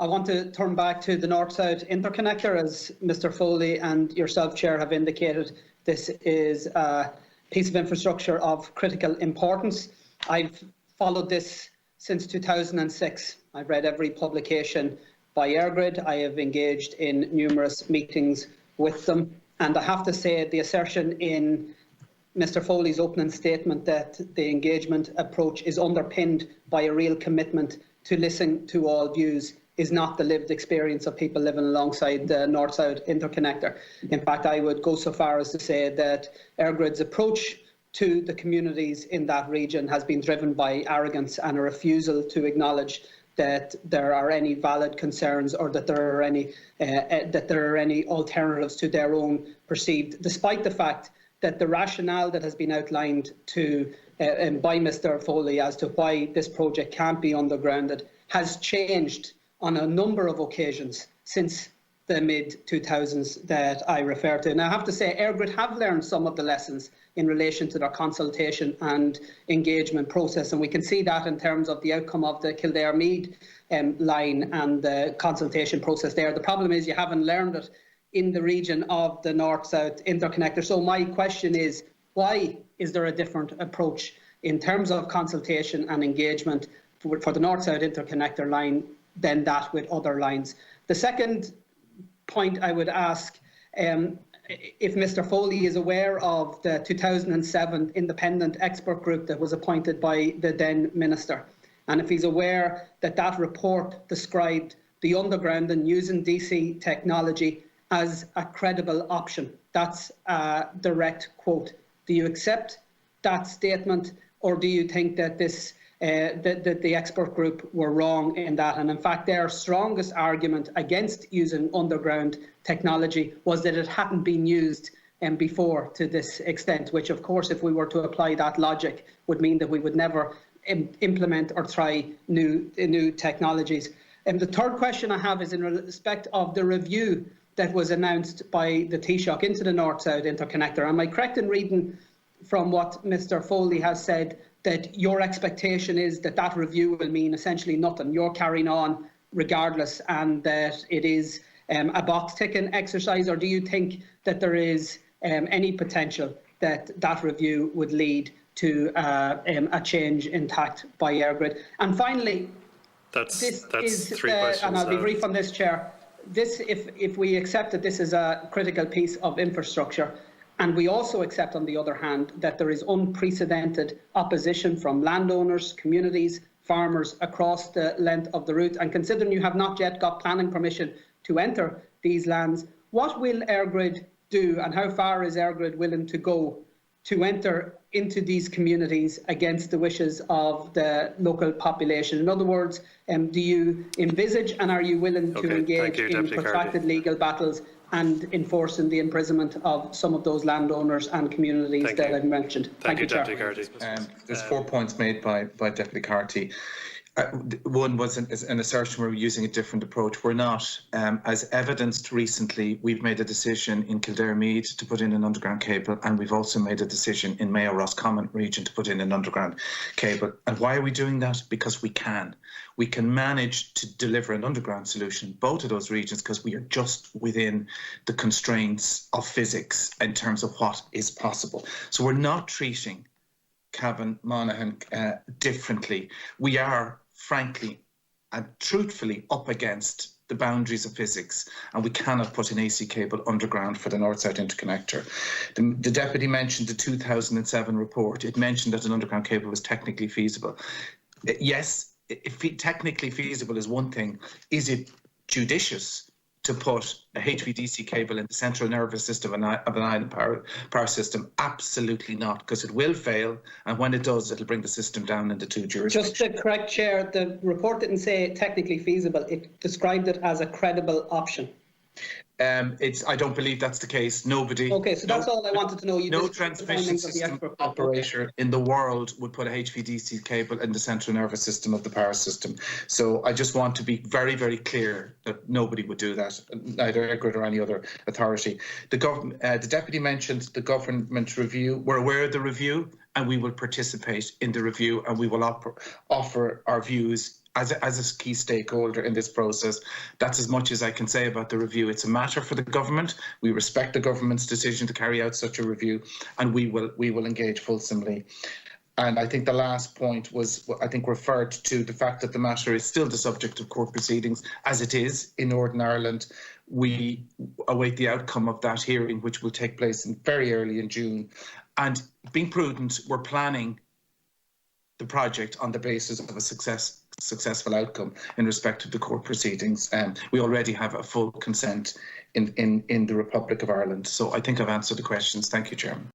I want to turn back to the North South Interconnector. As Mr. Foley and yourself, Chair, have indicated, this is a piece of infrastructure of critical importance. I've followed this since 2006. I've read every publication by EirGrid. I have engaged in numerous meetings with them. And I have to say, the assertion in Mr. Foley's opening statement that the engagement approach is underpinned by a real commitment to listen to all views is not the lived experience of people living alongside the North South Interconnector. In fact, I would go so far as to say that EirGrid's approach to the communities in that region has been driven by arrogance and a refusal to acknowledge that there are any valid concerns or that there are any alternatives to their own perceived, despite the fact that the rationale that has been outlined by Mr. Foley as to why this project can't be undergrounded has changed on a number of occasions since the mid-2000s that I refer to. And I have to say, EirGrid have learned some of the lessons in relation to their consultation and engagement process, and we can see that in terms of the outcome of the Kildare-Meath line and the consultation process there. The problem is you haven't learned it in the region of the North-South Interconnector. So my question is, why is there a different approach in terms of consultation and engagement for the North-South Interconnector line than that with other lines? The second point I would ask, if Mr. Foley is aware of the 2007 independent expert group that was appointed by the then Minister, and if he's aware that that report described the undergrounding using DC technology as a credible option. That's a direct quote. Do you accept that statement, or do you think that that the expert group were wrong in that? And in fact, their strongest argument against using underground technology was that it hadn't been used before to this extent, which of course, if we were to apply that logic, would mean that we would never implement or try new technologies. And the third question I have is in respect of the review that was announced by the Taoiseach into the North-South Interconnector. Am I correct in reading from what Mr. Foley has said that your expectation is that that review will mean essentially nothing? You're carrying on regardless, and that it is a box-ticking exercise, or do you think that there is any potential that that review would lead to a change in tact by EirGrid? And finally, that's three questions. And I'll be brief on this, Chair. This, if we accept that this is a critical piece of infrastructure, and we also accept, on the other hand, that there is unprecedented opposition from landowners, communities, farmers across the length of the route, and considering you have not yet got planning permission to enter these lands, what will EirGrid do, and how far is EirGrid willing to go to enter into these communities against the wishes of the local population? In other words, do you envisage and are you willing to engage in protracted legal battles and enforcing the imprisonment of some of those landowners and communities that I've mentioned? Thank you, Deputy Carthy. There's 4 points made by Deputy Carthy. One was an assertion we're using a different approach. We're not. As evidenced recently, we've made a decision in Kildare-Meath to put in an underground cable, and we've also made a decision in Mayo Roscommon region to put in an underground cable. And why are we doing that? Because we can. We can manage to deliver an underground solution, both of those regions, because we are just within the constraints of physics in terms of what is possible. So we're not treating Cavan Monaghan differently. We are, frankly and truthfully, up against the boundaries of physics, and we cannot put an AC cable underground for the North-South Interconnector. The Deputy mentioned the 2007 report. It mentioned that an underground cable was technically feasible. Yes, if technically feasible is one thing. Is it judicious to put a HVDC cable in the central nervous system of an island power system? Absolutely not, because it will fail, and when it does, it'll bring the system down into 2 jurisdictions. Just to correct, Chair, the report didn't say technically feasible. It described it as a credible option. I don't believe that's the case. Nobody. Okay, so that's all I wanted to know. No transmission system operator in the world would put a HVDC cable in the central nervous system of the power system. So I just want to be very, very clear that nobody would do that, neither EirGrid or any other authority. The Deputy mentioned the government review. We're aware of the review, and we will participate in the review, and we will offer our views as a key stakeholder in this process. That's as much as I can say about the review. It's a matter for the government. We respect the government's decision to carry out such a review, and we will engage fulsomely. And I think the last point was, I think, referred to the fact that the matter is still the subject of court proceedings, as it is in Northern Ireland. We await the outcome of that hearing, which will take place very early in June. And being prudent, we're planning the project on the basis of a successful outcome in respect of the court proceedings. We already have a full consent in the Republic of Ireland. So I think I've answered the questions. Thank you, Chairman.